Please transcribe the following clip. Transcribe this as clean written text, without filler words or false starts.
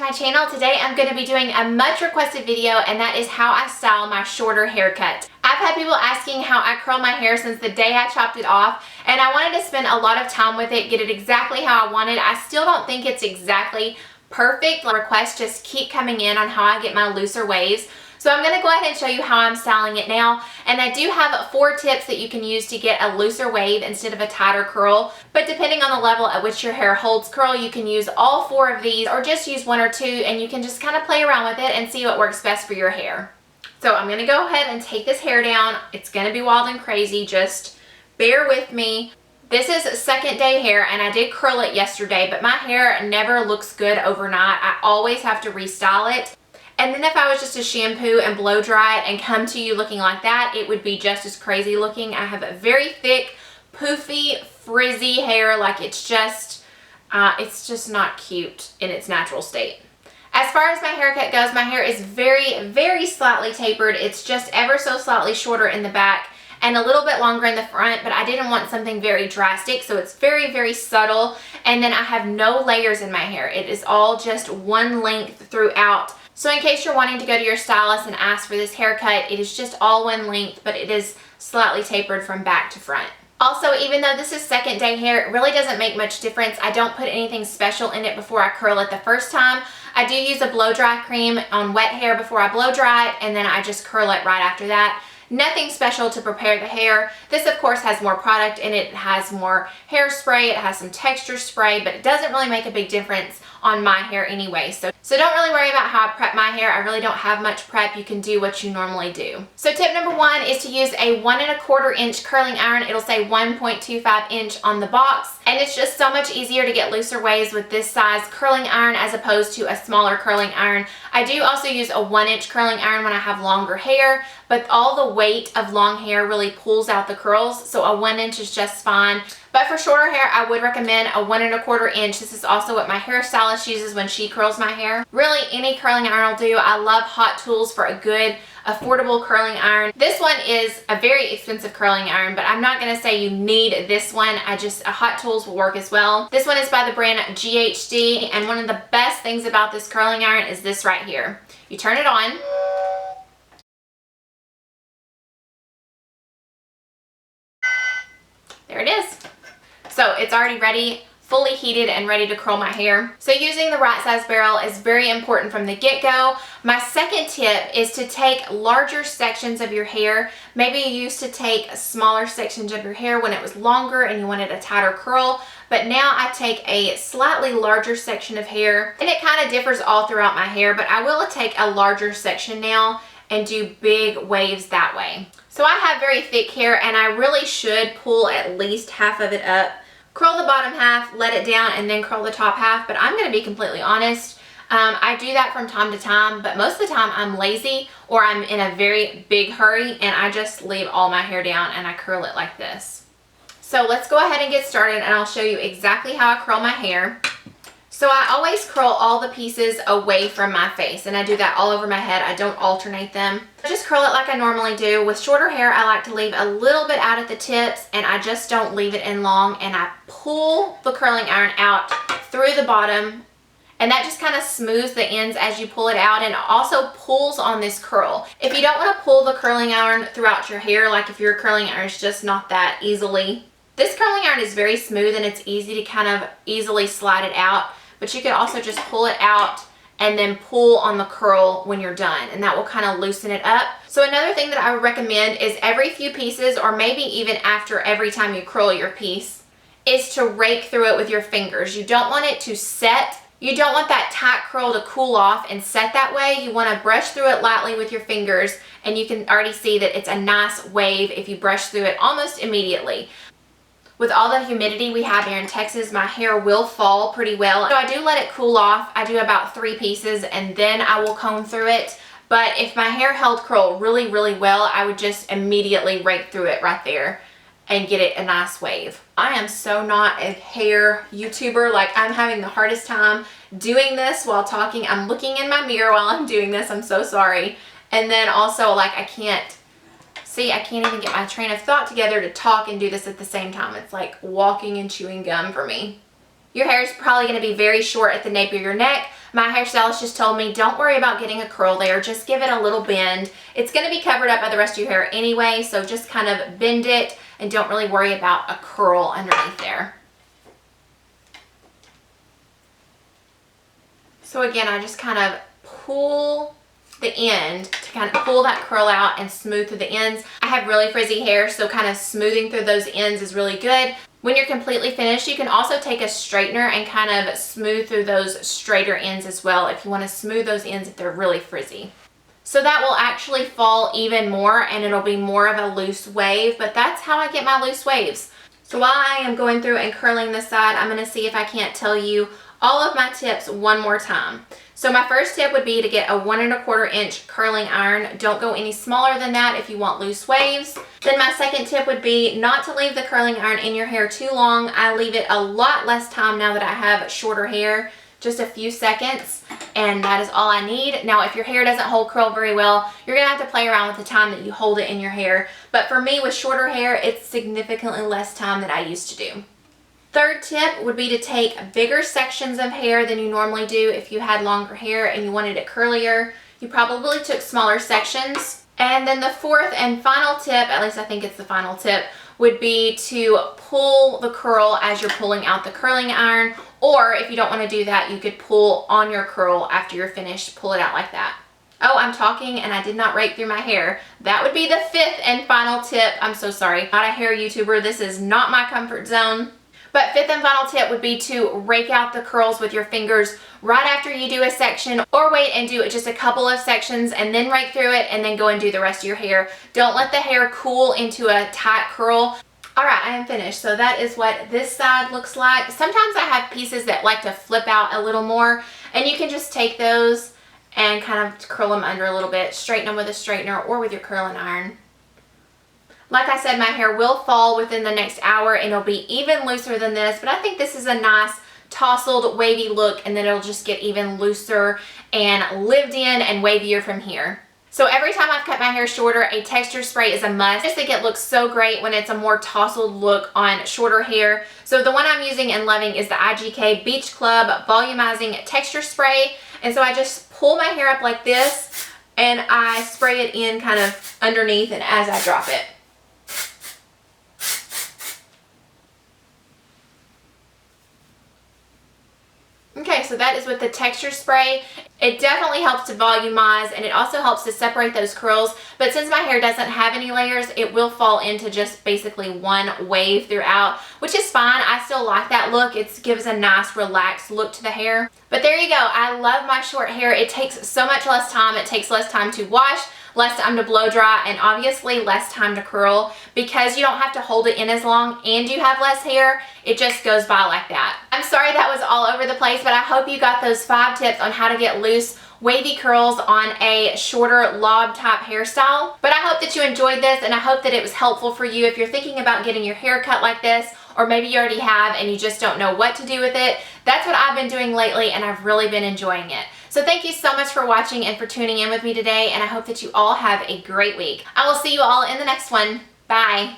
my channel. Today I'm going to be doing a much requested video, and that is how I style my shorter haircut. I've had people asking how I curl my hair since the day I chopped it off, and I wanted to spend a lot of time with it, get it exactly how I wanted. I still don't think it's exactly perfect. Requests just keep coming in on how I get my looser waves. So I'm going to go ahead and show you how I'm styling it now, and I do have 4 tips that you can use to get a looser wave instead of a tighter curl, but depending on the level at which your hair holds curl, you can use all 4 of these or just use 1 or 2, and you can just kind of play around with it and see what works best for your hair. So I'm going to go ahead and take this hair down. It's going to be wild and crazy, just bear with me. This is second day hair, and I did curl it yesterday, but my hair never looks good overnight. I always have to restyle it. And then if I was just to shampoo and blow dry it and come to you looking like that, it would be just as crazy looking. I have a very thick, poofy, frizzy hair. Like it's just not cute in its natural state. As far as my haircut goes, my hair is very, very slightly tapered. It's just ever so slightly shorter in the back and a little bit longer in the front, but I didn't want something very drastic, so it's very, very subtle. And then I have no layers in my hair. It is all just one length throughout. So in case you're wanting to go to your stylist and ask for this haircut, it is just all one length, but it is slightly tapered from back to front. Also, even though this is second day hair, it really doesn't make much difference. I don't put anything special in it before I curl it the first time. I do use a blow dry cream on wet hair before I blow dry it, and then I just curl it right after that. Nothing special to prepare the hair. This of course has more product in it. It has more hairspray, it has some texture spray, but it doesn't really make a big difference on my hair anyway. So don't really worry about how I prep my hair. I really don't have much prep. You can do what you normally do. So tip number 1 is to use a 1 1/4 inch curling iron. It'll say 1.25 inch on the box, and it's just so much easier to get looser waves with this size curling iron as opposed to a smaller curling iron. I do also use a 1 inch curling iron when I have longer hair, but all the weight of long hair really pulls out the curls, so a 1 inch is just fine. But for shorter hair, I would recommend a 1 1/4 inch. This is also what my hairstylist uses when she curls my hair. Really, any curling iron will do. I love Hot Tools for a good, affordable curling iron. This one is a very expensive curling iron, but I'm not going to say you need this one. A Hot Tools will work as well. This one is by the brand GHD, and one of the best things about this curling iron is this right here. You turn it on. There it is. So it's already ready, fully heated and ready to curl my hair. So using the right size barrel is very important from the get-go. My second tip is to take larger sections of your hair. Maybe you used to take smaller sections of your hair when it was longer and you wanted a tighter curl, but now I take a slightly larger section of hair, and it kind of differs all throughout my hair, but I will take a larger section now and do big waves that way. So I have very thick hair, and I really should pull at least half of it up, curl the bottom half, let it down, and then curl the top half. But I'm going to be completely honest, I do that from time to time, but most of the time I'm lazy or I'm in a very big hurry, and I just leave all my hair down and I curl it like this. So let's go ahead and get started, and I'll show you exactly how I curl my hair. So I always curl all the pieces away from my face, and I do that all over my head. I don't alternate them. I just curl it like I normally do. With shorter hair, I like to leave a little bit out at the tips, and I just don't leave it in long, and I pull the curling iron out through the bottom, and that just kind of smooths the ends as you pull it out, and it also pulls on this curl. If you don't want to pull the curling iron throughout your hair, like if your curling iron is just not that easily, this curling iron is very smooth and it's easy to kind of easily slide it out. But you could also just pull it out and then pull on the curl when you're done, and that will kind of loosen it up. So another thing that I would recommend is every few pieces, or maybe even after every time you curl your piece, is to rake through it with your fingers. You don't want it to set. You don't want that tight curl to cool off and set that way. You want to brush through it lightly with your fingers, and you can already see that it's a nice wave if you brush through it almost immediately. With all the humidity we have here in Texas, my hair will fall pretty well. So I do let it cool off. I do about 3 pieces, and then I will comb through it. But if my hair held curl really, really well, I would just immediately rake through it right there and get it a nice wave. I am so not a hair YouTuber. Like, I'm having the hardest time doing this while talking. I'm looking in my mirror while I'm doing this. I'm so sorry. And then also, like, I can't even get my train of thought together to talk and do this at the same time. It's like walking and chewing gum for me. Your hair is probably going to be very short at the nape of your neck. My hairstylist just told me, don't worry about getting a curl there, just give it a little bend. It's going to be covered up by the rest of your hair anyway, so just kind of bend it and don't really worry about a curl underneath there. So again, I just kind of pull the end to kind of pull that curl out and smooth through the ends. I have really frizzy hair, so kind of smoothing through those ends is really good. When you're completely finished, you can also take a straightener and kind of smooth through those straighter ends as well if you want to smooth those ends if they're really frizzy. So that will actually fall even more and it'll be more of a loose wave, but that's how I get my loose waves. So while I am going through and curling this side, I'm going to see if I can't tell you all of my tips one more time. So my first tip would be to get a 1 1/4 inch curling iron. Don't go any smaller than that if you want loose waves. Then my second tip would be not to leave the curling iron in your hair too long. I leave it a lot less time now that I have shorter hair, just a few seconds, and that is all I need. Now if your hair doesn't hold curl very well, you're gonna have to play around with the time that you hold it in your hair. But for me with shorter hair, it's significantly less time than I used to do. Third tip would be to take bigger sections of hair than you normally do. If you had longer hair and you wanted it curlier, you probably took smaller sections. And then the fourth and final tip, at least I think it's the final tip, would be to pull the curl as you're pulling out the curling iron, or if you don't want to do that, you could pull on your curl after you're finished, pull it out like that. Oh, I'm talking and I did not rake through my hair. That would be the fifth and final tip. I'm so sorry, not a hair YouTuber. This is not my comfort zone. But fifth and final tip would be to rake out the curls with your fingers right after you do a section, or wait and do just a couple of sections and then rake through it and then go and do the rest of your hair. Don't let the hair cool into a tight curl. All right, I am finished. So that is what this side looks like. Sometimes I have pieces that like to flip out a little more, and you can just take those and kind of curl them under a little bit, straighten them with a straightener or with your curling iron. Like I said, my hair will fall within the next hour and it'll be even looser than this, but I think this is a nice tousled wavy look, and then it'll just get even looser and lived in and wavier from here. So every time I've cut my hair shorter, a texture spray is a must. I just think it looks so great when it's a more tousled look on shorter hair. So the one I'm using and loving is the IGK Beach Club Volumizing Texture Spray. And so I just pull my hair up like this and I spray it in kind of underneath and as I drop it. Okay, so that is with the texture spray. It definitely helps to volumize, and it also helps to separate those curls, but since my hair doesn't have any layers, it will fall into just basically one wave throughout, which is fine. I still like that look. It gives a nice relaxed look to the hair. But there you go. I love my short hair. It takes so much less time. It takes less time to wash, less time to blow dry, and obviously less time to curl. Because you don't have to hold it in as long and you have less hair, it just goes by like that. I'm sorry that was all over the place, but I hope you got those 5 tips on how to get loose wavy curls on a shorter lob type hairstyle. But I hope that you enjoyed this, and I hope that it was helpful for you if you're thinking about getting your hair cut like this, or maybe you already have and you just don't know what to do with it. That's what I've been doing lately, and I've really been enjoying it. So thank you so much for watching and for tuning in with me today, and I hope that you all have a great week. I will see you all in the next one. Bye.